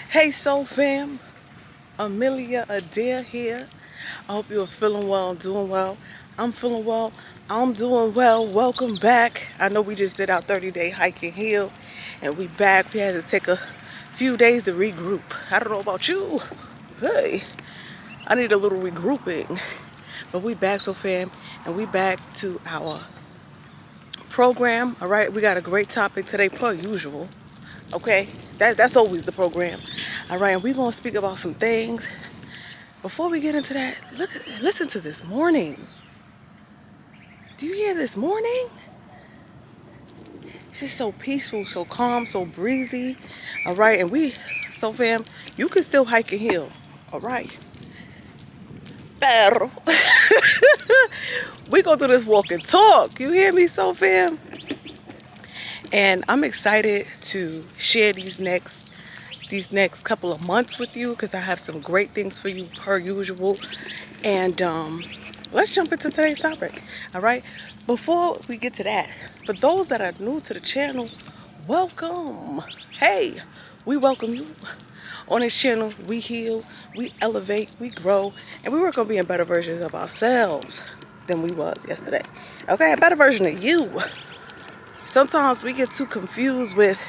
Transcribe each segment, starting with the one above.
Hey Soul Fam, Amelia Adair here. I hope you're feeling well, doing well. I'm feeling well. I'm doing well. Welcome back. I know we just did our 30-day hike and heal, and we back. We had to take a few days to regroup. I don't know about you. Hey, I need a little regrouping. But we back, Soul Fam, and we back to our program. All right, we got a great topic today, per usual. Okay, that's always the program. All right, and we're gonna speak about some things. Before we get into that, listen to this morning. Do you hear this morning? It's just so peaceful, so calm, so breezy. All right, and so fam, you can still hike and heal. All right, pero we go through this walk and talk. You hear me, so fam? And I'm excited to share these next couple of months with you because I have some great things for you per usual. And let's jump into today's topic. All right. Before we get to that, for those that are new to the channel, welcome. Hey, we welcome you. On this channel, we heal, we elevate, we grow, and we work on being better versions of ourselves than we was yesterday. Okay, a better version of you. Sometimes we get too confused with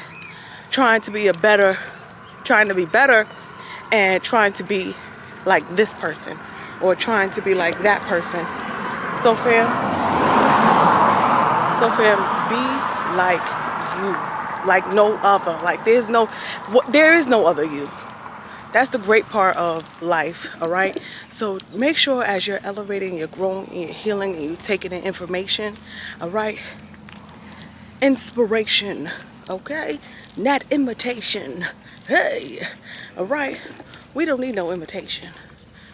trying to be better and trying to be like this person or trying to be like that person. So fam, be like you, like no other. Like there is no other you. That's the great part of life, all right? So make sure as you're elevating, you're growing, and you're healing, and you're taking in information, all right? Inspiration, okay? Not imitation. Hey, all right? We don't need no imitation.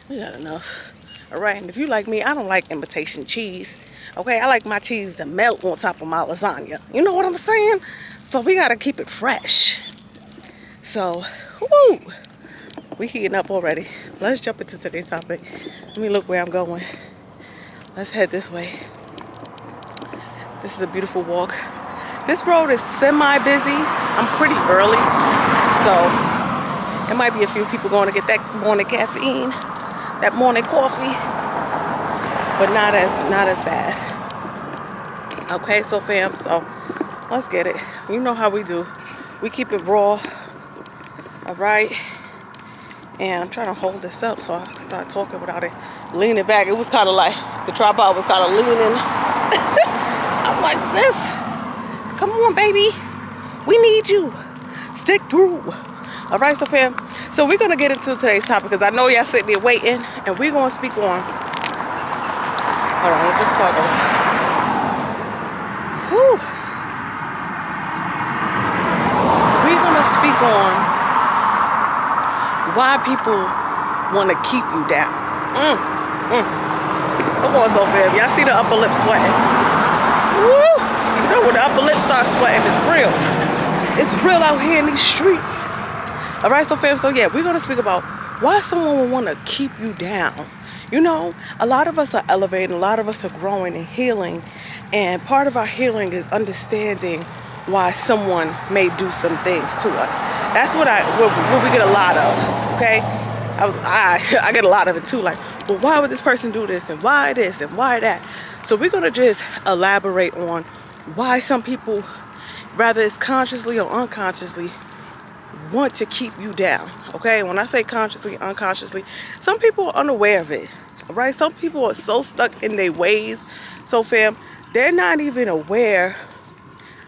We got enough, all right? And if you like me, I don't like imitation cheese, okay? I like my cheese to melt on top of my lasagna. You know what I'm saying? So we got to keep it fresh. So, whoo, we heating up already. Let's jump into today's topic. Let me look where I'm going. Let's head this way. This is a beautiful walk. This road is semi-busy. I'm pretty early, so it might be a few people going to get that morning caffeine, that morning coffee, but not as bad. Okay, so fam, so let's get it. You know how we do. We keep it raw, all right? And I'm trying to hold this up so I can start talking without it leaning back. It was kind of like the tripod was kind of leaning. I'm like, sis, come on, baby. We need you. Stick through. All right, so fam. So we're going to get into today's topic because I know y'all sitting there waiting. And we're going to speak on... Hold on, let this car go. Whew. We're going to speak on why people want to keep you down. Come on, so fam. Y'all see the upper lip sweating? Woo! You know when the upper lip starts sweating, it's real. It's real out here in these streets. All right, so fam, so yeah, we're going to speak about why someone would want to keep you down. You know, a lot of us are elevating, a lot of us are growing and healing, and part of our healing is understanding why someone may do some things to us. That's what we get a lot of, okay? I get a lot of it too, like, well, why would this person do this, and why this, and why that? So we're going to just elaborate on why some people, whether it's consciously or unconsciously, want to keep you down, okay? When I say consciously, unconsciously, some people are unaware of it, all right? Some people are so stuck in their ways, so fam, they're not even aware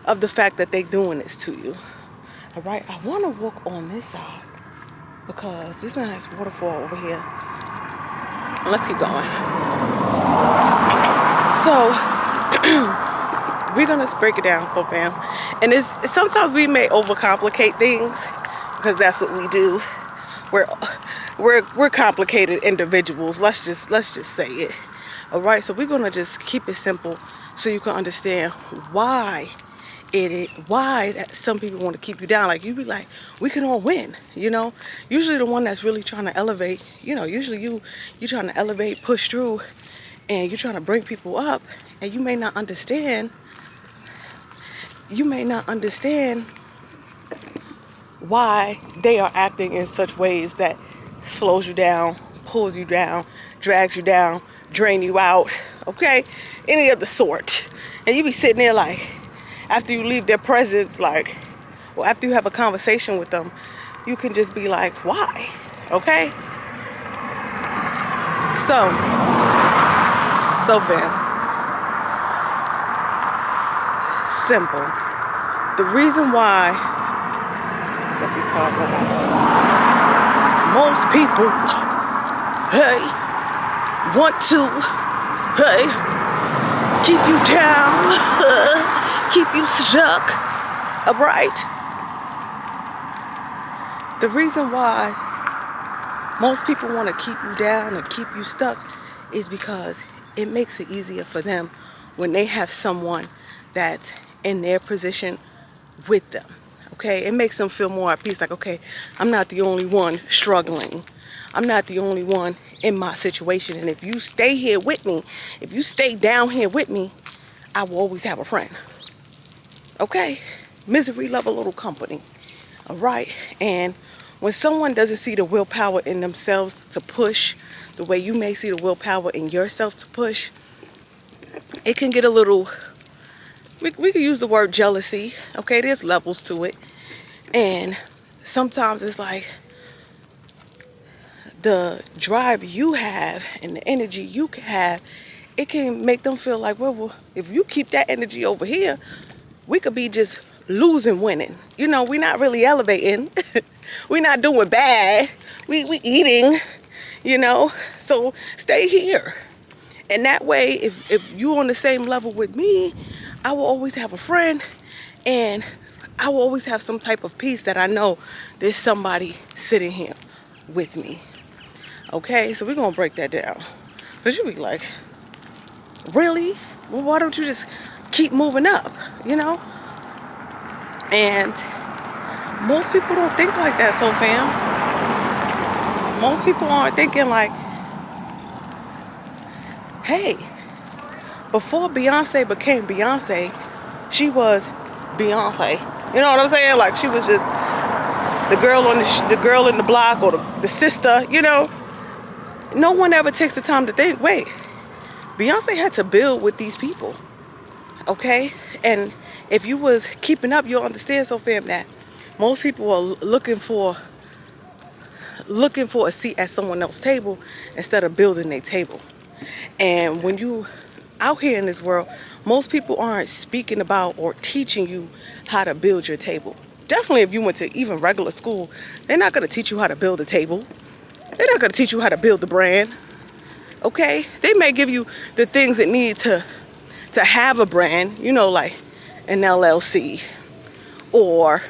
of the fact that they're doing this to you, all right? I want to walk on this side because there's a nice waterfall over here. Let's keep going. So, we're going to break it down, so fam. And sometimes we may overcomplicate things because that's what we do. We're complicated individuals. Let's just say it. All right, so we're going to just keep it simple so you can understand why that some people want to keep you down. Like, you be like, we can all win, you know? Usually the one that's really trying to elevate, you know, usually you're trying to elevate, push through, and you're trying to bring people up, and you may not understand why they are acting in such ways that slows you down, pulls you down, drags you down, drain you out, okay? Any of the sort. And you be sitting there like, after you leave their presence, like, well, after you have a conversation with them, you can just be like, why? Okay? So fam, simple. The reason why, let these cars go by. Most people, hey, want to, hey, keep you down, keep you stuck, alright? The reason why most people want to keep you down and keep you stuck is because it makes it easier for them when they have someone that's in their position with them. Okay, it makes them feel more at peace, like, okay, I'm not the only one struggling. I'm not the only one in my situation. And if you stay here with me, if you stay down here with me, I will always have a friend. Okay? Misery love a little company. All right? And when someone doesn't see the willpower in themselves to push the way you may see the willpower in yourself to push, it can get a little, we could use the word jealousy. Okay, there's levels to it. And sometimes it's like the drive you have and the energy you can have, it can make them feel like, well, if you keep that energy over here, we could be just losing, winning. You know, we're not really elevating. We're not doing bad. We eating, you know. So stay here. And that way, if you're on the same level with me, I will always have a friend, and I will always have some type of peace that I know there's somebody sitting here with me. Okay, so we're going to break that down. Because you'll be like, really? Well, why don't you just keep moving up, you know? And most people don't think like that, so fam. Most people aren't thinking like, hey, before Beyonce became Beyonce, she was Beyonce. You know what I'm saying? Like, she was just the girl on the girl in the block, or the sister, you know? No one ever takes the time to think, wait, Beyonce had to build with these people, okay? And if you was keeping up, you'll understand, so fam, that most people are looking for a seat at someone else's table instead of building their table. And when you out here in this world, most people aren't speaking about or teaching you how to build your table. Definitely if you went to even regular school, they're not going to teach you how to build a table. They're not going to teach you how to build the brand. Okay? They may give you the things that need to have a brand, you know, like an LLC, or,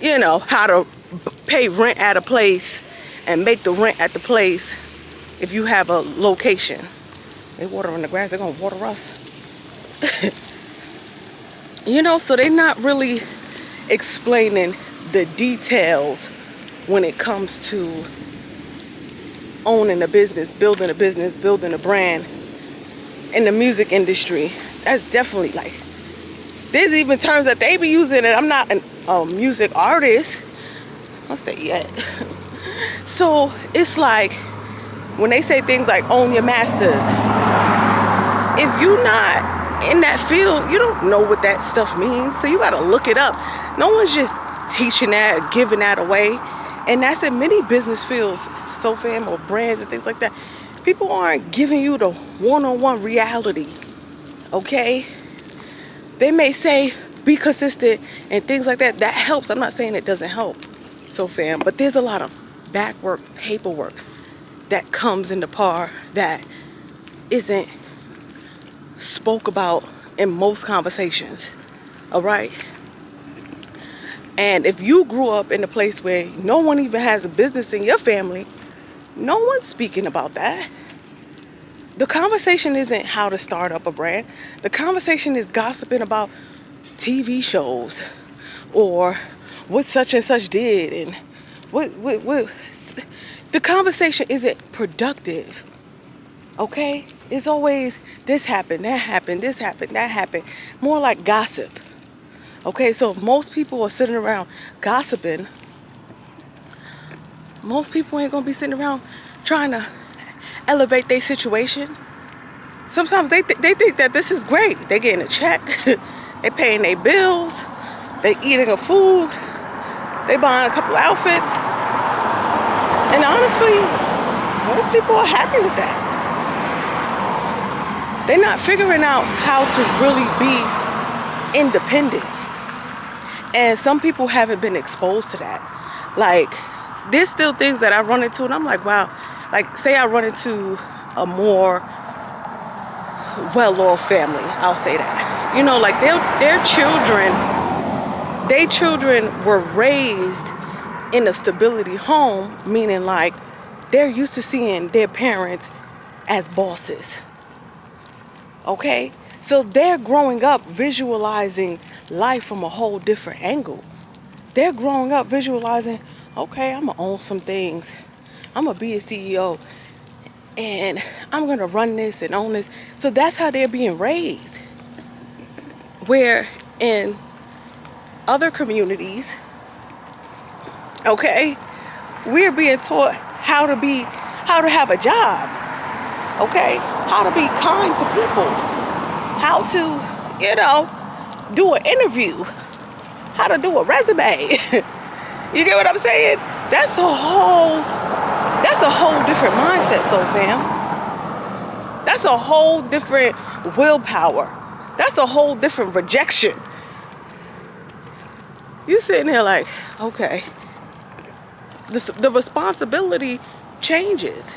you know, how to pay rent at a place and make the rent at the place if you have a location. They water on the grass, they're going to water us. You know, so they're not really explaining the details when it comes to owning a business, building a brand in the music industry. That's definitely like, there's even terms that they be using, and I'm not a music artist. I'll say yet. So it's like, when they say things like own your masters, if you're not in that field, you don't know what that stuff means. So you got to look it up. No one's just teaching that, giving that away. And that's in many business fields, so fam, or brands and things like that. People aren't giving you the one-on-one reality, okay? They may say be consistent and things like that. That helps. I'm not saying it doesn't help, so fam. But there's a lot of back work, paperwork that comes into par that isn't spoke about in most conversations, all right? And if you grew up in a place where no one even has a business in your family, no one's speaking about that. The conversation isn't how to start up a brand. The conversation is gossiping about TV shows or what such and such did, and what the conversation isn't productive. Okay? It's always this happened, that happened, this happened, that happened. More like gossip. Okay, so if most people are sitting around gossiping most people ain't gonna be sitting around trying to elevate their situation. Sometimes they think that this is great. They getting a check, they paying their bills, they eating a food, they buying a couple outfits. And honestly, most people are happy with that. They're not figuring out how to really be independent. And some people haven't been exposed to that. Like, there's still things that I run into and I'm like, wow. Like, say I run into a more well-off family, I'll say that. You know, like their children were raised in a stability home, meaning like they're used to seeing their parents as bosses. Okay? So they're growing up visualizing life from a whole different angle. They're growing up visualizing, okay, I'm gonna own some things. I'm gonna be a CEO and I'm gonna run this and own this. So that's how they're being raised. Where in other communities, okay, we're being taught how to have a job, okay, how to be kind to people, how to, do an interview, how to do a resume. You get what I'm saying? That's a whole different mindset, soul fam. That's a whole different willpower. That's a whole different rejection. You sitting there like, okay, the responsibility changes.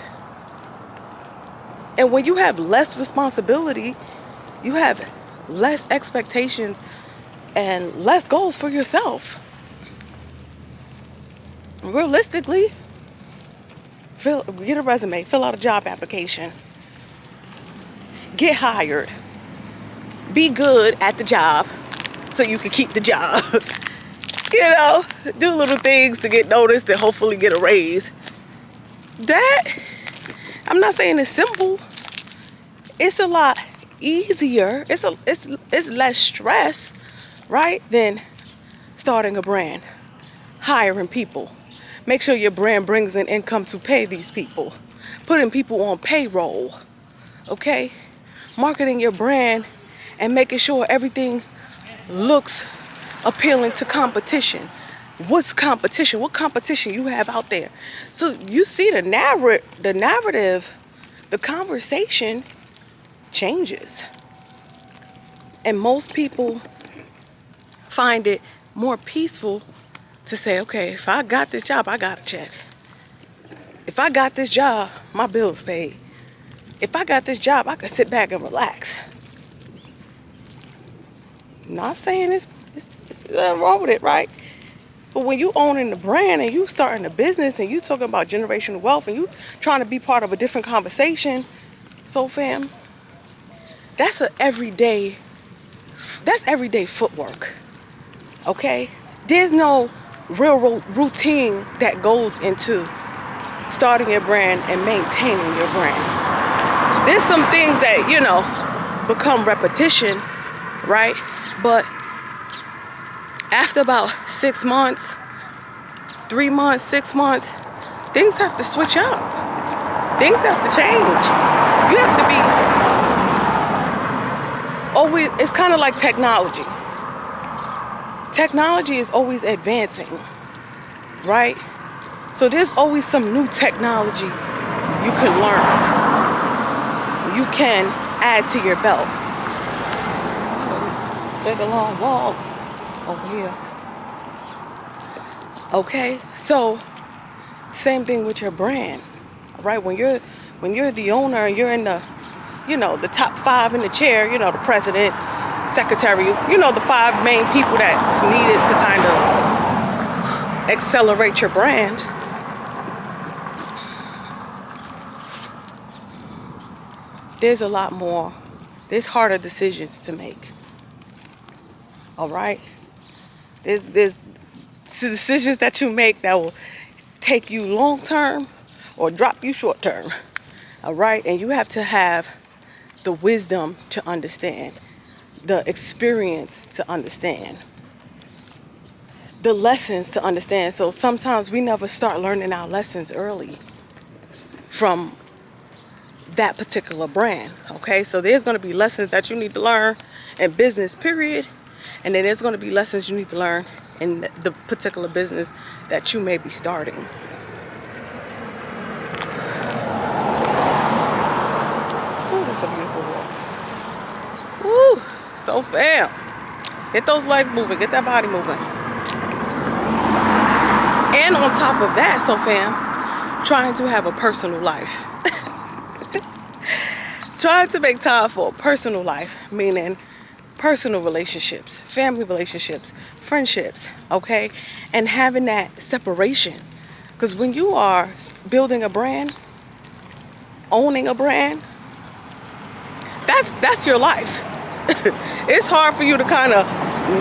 And when you have less responsibility, you have less expectations and less goals for yourself. Realistically, get a resume, fill out a job application, get hired, be good at the job so you can keep the job. Do little things to get noticed and hopefully get a raise. That, I'm not saying it's simple. It's a lot easier. It's less stress, right, than starting a brand, hiring people. Make sure your brand brings in income to pay these people. Putting people on payroll, okay? Marketing your brand and making sure everything looks appealing to competition. What's competition? What competition you have out there? So you see the narrative, the conversation changes. And most people find it more peaceful to say, okay, if I got this job, I got a check. If I got this job, my bill's paid. If I got this job, I can sit back and relax. Not saying it's nothing wrong with it, right? But when you owning the brand and you starting a business and you talking about generational wealth and you trying to be part of a different conversation, so fam, that's everyday footwork, okay? There's no real routine that goes into starting your brand and maintaining your brand. There's some things that, become repetition, right? But after about 6 months, 3 months, 6 months, things have to switch up. Things have to change. You have to be always, it's kind of like technology. Technology is always advancing, right? So there's always some new technology you can learn. You can add to your belt. Take a long walk over here. Okay, so same thing with your brand, right? When you're the owner and you're in the, the top 5 in the chair, the president, secretary, the 5 main people that's needed to kind of accelerate your brand. There's a lot more. There's harder decisions to make. All right? There's decisions that you make that will take you long term or drop you short term. All right? And you have to have the wisdom to understand, the experience to understand. the lessons to understand. So sometimes we never start learning our lessons early from that particular brand. Okay, so there's going to be lessons that you need to learn in business, period. And then there's going to be lessons you need to learn in the particular business that you may be starting. Ooh, that's a beautiful walk. Woo, so fam. Get those legs moving, get that body moving. And on top of that, so fam, trying to have a personal life. Trying to make time for a personal life, meaning personal relationships, family relationships, friendships, okay? And having that separation. Because when you are building a brand, owning a brand, that's your life. It's hard for you to kind of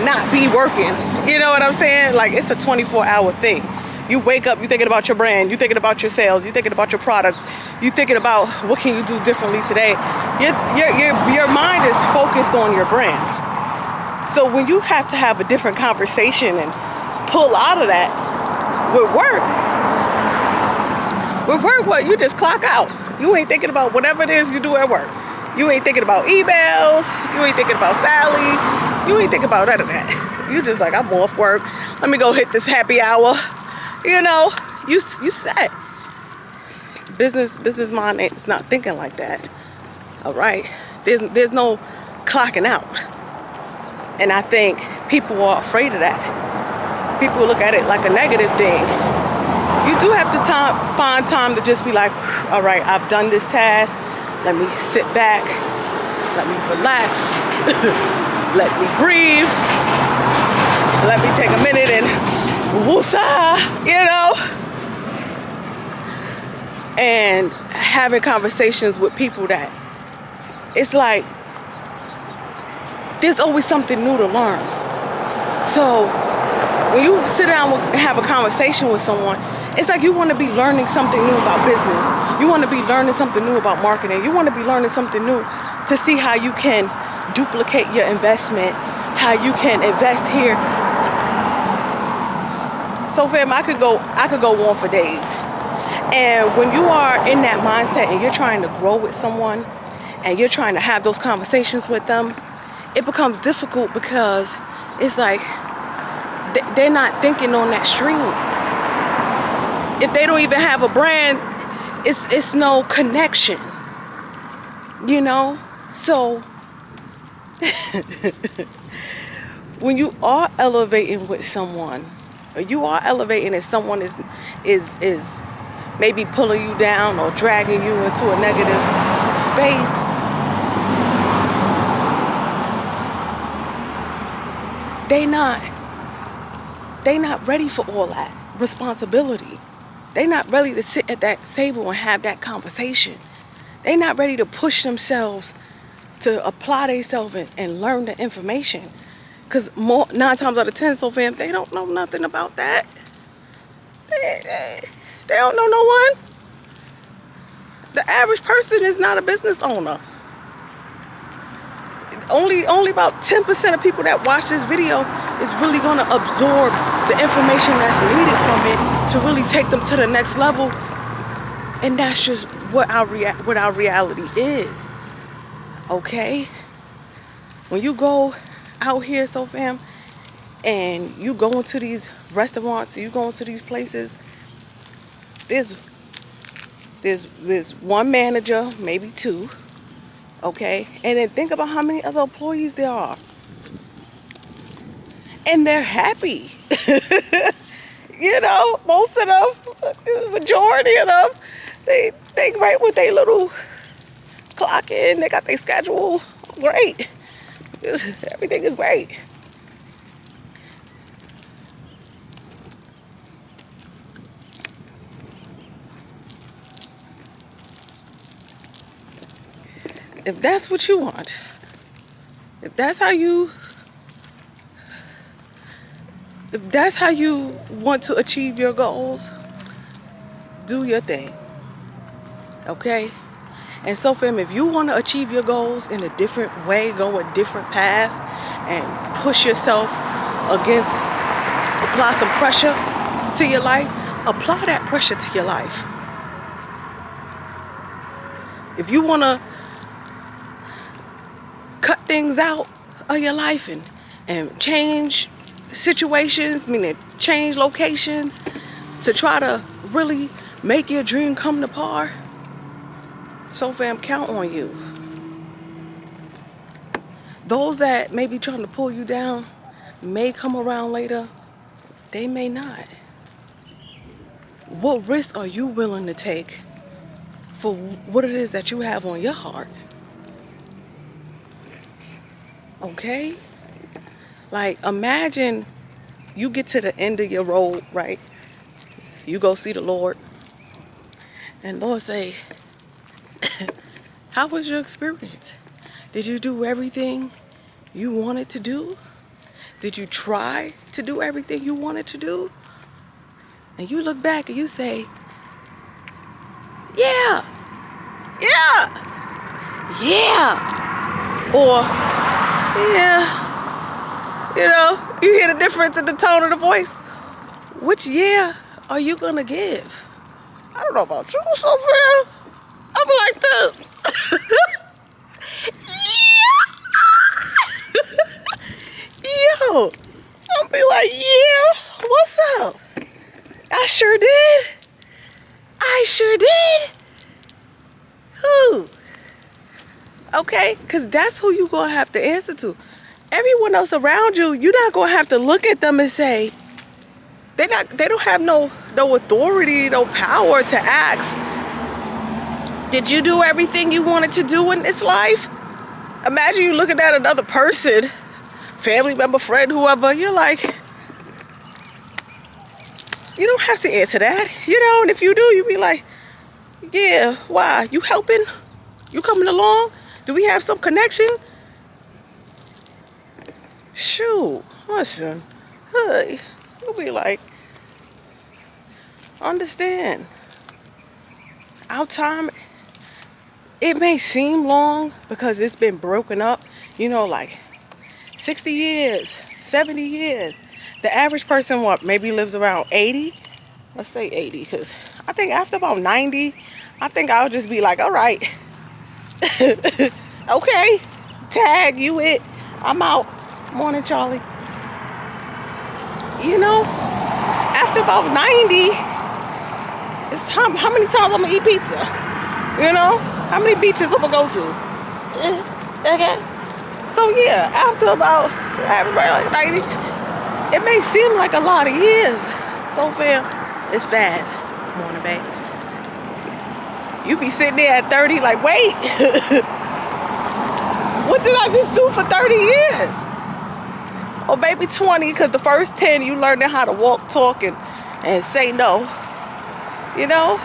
not be working. You know what I'm saying? Like, it's a 24-hour thing. You wake up, you're thinking about your brand, you're thinking about your sales, you're thinking about your product, you're thinking about what can you do differently today. Your mind is focused on your brand. So when you have to have a different conversation and pull out of that with work, what? You just clock out. You ain't thinking about whatever it is you do at work. You ain't thinking about emails, you ain't thinking about Sally, you ain't thinking about none of that. You just like, I'm off work, let me go hit this happy hour. You know, you set. Business mind is not thinking like that. All right, there's no clocking out, and I think people are afraid of that. People look at it like a negative thing. You do have to find time to just be like, all right, I've done this task. Let me sit back. Let me relax. Let me breathe. Let me take a minute and woosah, you know, and having conversations with people that it's like there's always something new to learn. So when you sit down and have a conversation with someone, it's like you want to be learning something new about business. You want to be learning something new about marketing. You want to be learning something new to see how you can duplicate your investment, how you can invest here. So fam, I could go on for days. And when you are in that mindset and you're trying to grow with someone and you're trying to have those conversations with them, it becomes difficult because it's like they're not thinking on that stream. If they don't even have a brand, it's no connection, you know? So when you are elevating with someone, or you are elevating and someone is maybe pulling you down or dragging you into a negative space, they not ready for all that responsibility. They not ready to sit at that table and have that conversation. They not ready to push themselves to apply themselves and learn the information. Because 9 times out of 10, so fam, they don't know nothing about that. They don't know no one. The average person is not a business owner. Only about 10% of people that watch this video is really going to absorb the information that's needed from it to really take them to the next level. And that's just what our reality is. Okay? When you go out here, so fam, and you go into these restaurants, you go into these places, there's one manager, maybe 2, okay? And then think about how many other employees there are. And they're happy. You know, most of them, majority of them, they right with their little clock in, they got their schedule. Great. Everything is great. If that's what you want, if that's how you want to achieve your goals, do your thing. Okay? And so fam, if you want to achieve your goals in a different way, go a different path, and push yourself against apply some pressure to your life, apply that pressure to your life. If you want to cut things out of your life and change situations, meaning change locations to try to really make your dream come to par, so fam, count on you. Those that may be trying to pull you down may come around later. They may not. What risk are you willing to take for what it is that you have on your heart? Okay? Like, imagine you get to the end of your road, right? You go see the Lord. And Lord say, how was your experience? Did you do everything you wanted to do? Did you try to do everything you wanted to do? And you look back and you say, yeah, or yeah. You know, you hear the difference in the tone of the voice. Which yeah are you gonna give? I don't know about you, Sophia. I'm like this. Yo, I'm be like, yeah, what's up? I sure did. Who? Okay, because that's who you gonna have to answer to. Everyone else around you, you're not gonna have to look at them and say, they don't have no authority, no power to ask, did you do everything you wanted to do in this life? Imagine you looking at another person, family member, friend, whoever, you're like, you don't have to answer that, you know, and if you do, you be like, yeah, why? You helping? You coming along? Do we have some connection? Shoot, listen, hey, you'll be like, understand, our time, it may seem long because it's been broken up, you know, like 60 years, 70 years. The average person, what, maybe lives around 80? Let's say 80, because I think after about 90, I think I'll just be like, all right, okay, tag, you it, I'm out. Morning, Charlie. You know, after about 90, it's time. How many times I'm gonna eat pizza? You know, how many beaches I'm gonna go to? Okay. So yeah, after about like 90, it may seem like a lot of years. So fam, it's fast. Morning, babe. You be sitting there at 30, like, wait, what did I just do for 30 years? Or maybe 20, because the first 10 you learning how to walk, talk, and say no. You know?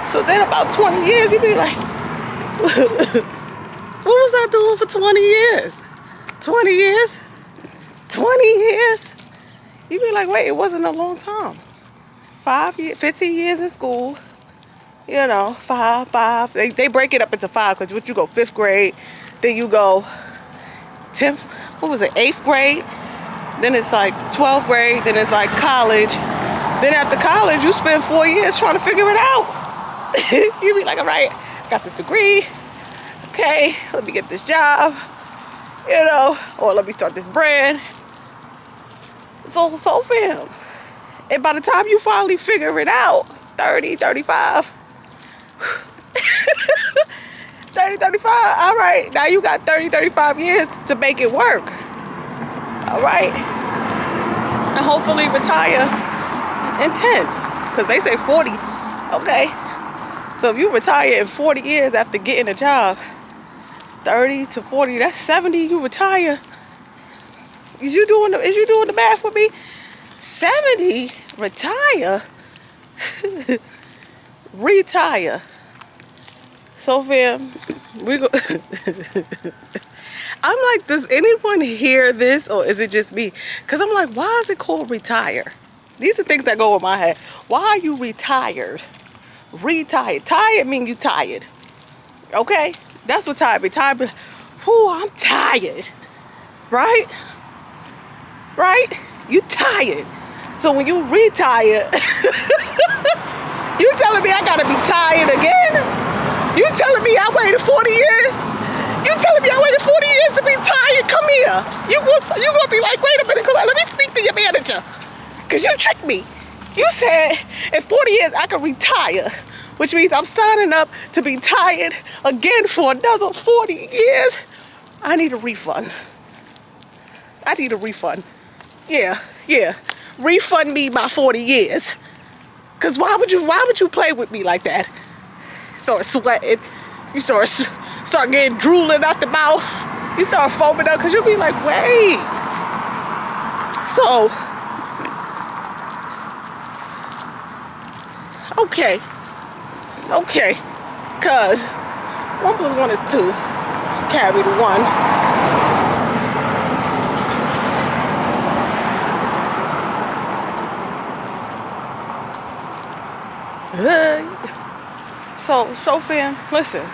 So then about 20 years, you be like, what was I doing for 20 years? 20 years? 20 years? You be like, wait, it wasn't a long time. 5 years, 15 years in school. You know, five. They break it up into 5, because what you go 5th grade, then you go 10th, what was it, 8th grade, then it's like 12th grade, then it's like college, then after college you spend 4 years trying to figure it out. You be like, all right, got this degree, okay, let me get this job, you know, or let me start this brand. So fam, and by the time you finally figure it out, 30, 35, 30, 35, all right, now you got 30, 35 years to make it work, all right, and hopefully retire in 10, because they say 40, okay, so if you retire in 40 years after getting a job, 30 to 40, that's 70, you retire. Is you doing the math with me? 70, retire, retire. So fam, I'm like, does anyone hear this, or is it just me? Because I'm like, why is it called retire? These are things that go in my head. Why are you retired? Retired. Tired mean you tired. Okay? That's what tired be. Tired be, whoo, I'm tired. Right? Right? You tired. So when you retire, you telling me I gotta be tired again? You telling me I waited 40 years? You telling me I waited 40 years to be tired? Come here. You gonna be like, wait a minute, come on, let me speak to your manager. Cause you tricked me. You said in 40 years I could retire, which means I'm signing up to be tired again for another 40 years. I need a refund. I need a refund. Yeah. Refund me my 40 years. Cause why would you play with me like that? Start sweating. You start getting drooling out the mouth. You start foaming up because you'll be like, wait. So, okay. Cause 1 + 1 is 2. Carry the 1. So fam, listen.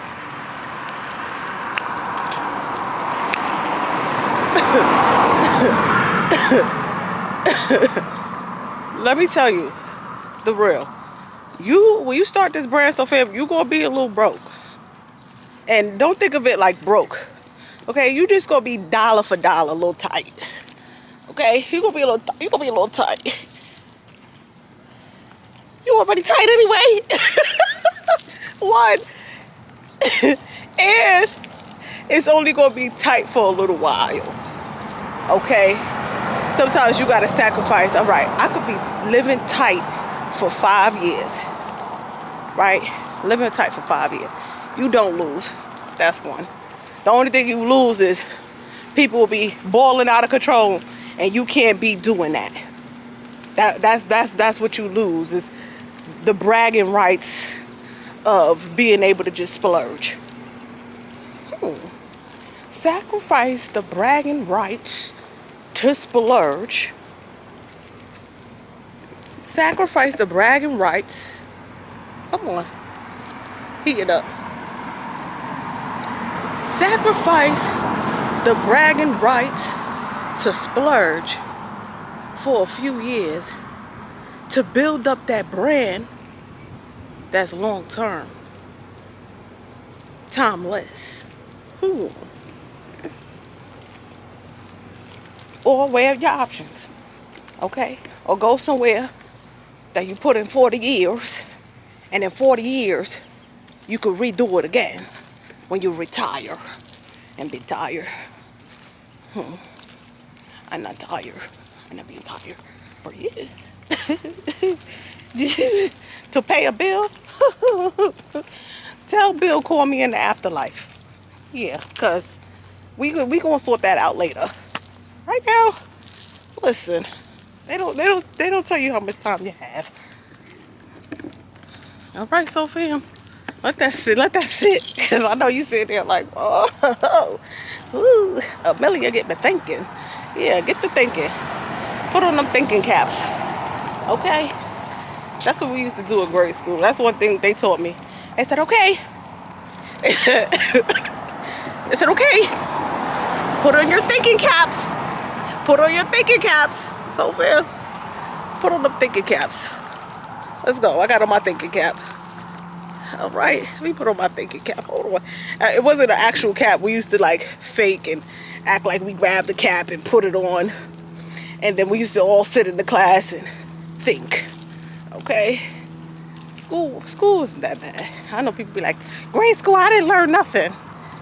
Let me tell you the real. When you start this brand, so fam, you gonna be a little broke. And don't think of it like broke. Okay, you just gonna be dollar for dollar, a little tight. Okay, you gonna be a little tight. You already tight anyway. 1. And it's only gonna be tight for a little while. Okay? Sometimes you gotta sacrifice. All right, I could be living tight for 5 years. Right? Living tight for 5 years. You don't lose. That's 1. The only thing you lose is people will be balling out of control and you can't be doing that. That's what you lose, is the bragging rights of being able to just splurge. Sacrifice the bragging rights to splurge. Sacrifice the bragging rights. Come on. Heat it up. Sacrifice the bragging rights to splurge for a few years to build up that brand that's long term, timeless. Or weigh your options, okay? Or go somewhere that you put in 40 years, and in 40 years, you could redo it again when you retire and be tired. I'm not tired. I'm not being tired for you. To pay a bill? Tell Bill call me in the afterlife. Yeah, because we gonna sort that out later. Right now, listen, they don't tell you how much time you have. All right, so fam, let that sit, because I know you sitting there like, oh, ooh, Amelia get me thinking. Yeah, get the thinking. Put on them thinking caps. Okay? That's what we used to do in grade school. That's one thing they taught me. They said, okay. They said, okay. Put on your thinking caps. Put on your thinking caps. So fair. Put on them thinking caps. Let's go. I got on my thinking cap. All right. Let me put on my thinking cap. Hold on. It wasn't an actual cap. We used to like fake and act like we grabbed the cap and put it on. And then we used to all sit in the class and think. Okay? School isn't that bad. I know people be like, grade school, I didn't learn nothing.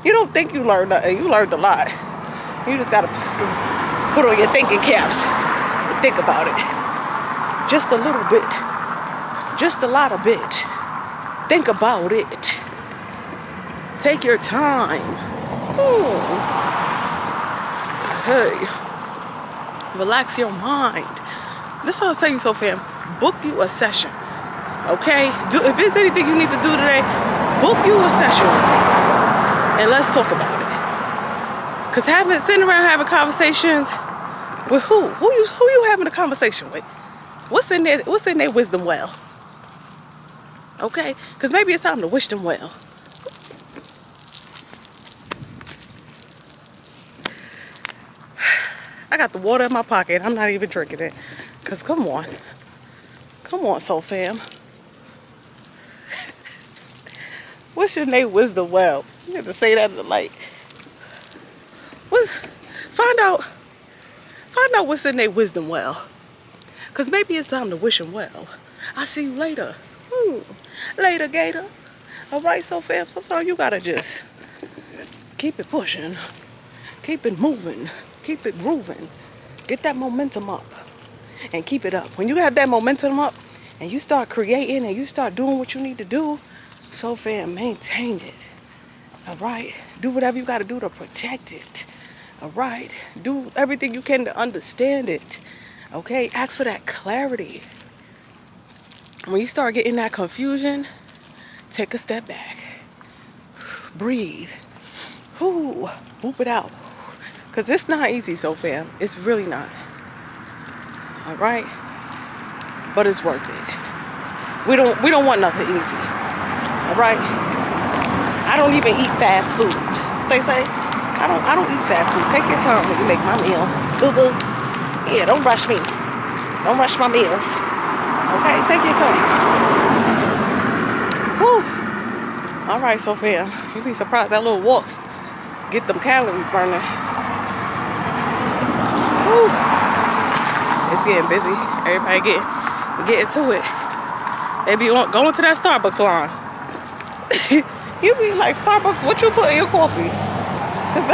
You don't think you learned nothing. You learned a lot. You just gotta put on your thinking caps and think about it. Just a little bit. Just a lot of bit. Think about it. Take your time. Hey. Relax your mind. This is what I'll tell you, so fam. Book you a session. Okay? If there's anything you need to do today, book you a session with me. And let's talk about it. Because sitting around having conversations with who? Who you having a conversation with? What's in their wisdom well? Okay? Because maybe it's time to wish them well. I got the water in my pocket. I'm not even drinking it. Cause come on. Come on, soul fam. What's your name? Wisdom well. You have to say that in the light. Find out what's in their wisdom well. Cause maybe it's time to wish them well. I'll see you later. Later, Gator. Alright, so fam, sometimes you gotta just keep it pushing. Keep it moving. Keep it grooving. Get that momentum up. And keep it up. When you have that momentum up and you start creating and you start doing what you need to do, so fam, maintain it. Alright? Do whatever you gotta do to protect it. Alright? Do everything you can to understand it. Okay? Ask for that clarity. When you start getting that confusion, take a step back. Breathe. Whoop it out. Cause it's not easy, so fam. It's really not. Alright? But it's worth it. We don't want nothing easy. Alright? I don't even eat fast food. They say I don't eat fast food. Take your time when you make my meal. Boo-boo. Yeah, don't rush me. Don't rush my meals. Okay, take your time. Woo. Alright, so fam. You'd be surprised that little walk get them calories burning. Woo. It's getting busy. Everybody getting to it. They be going to that Starbucks line. You be like, Starbucks, what you put in your coffee? Cause that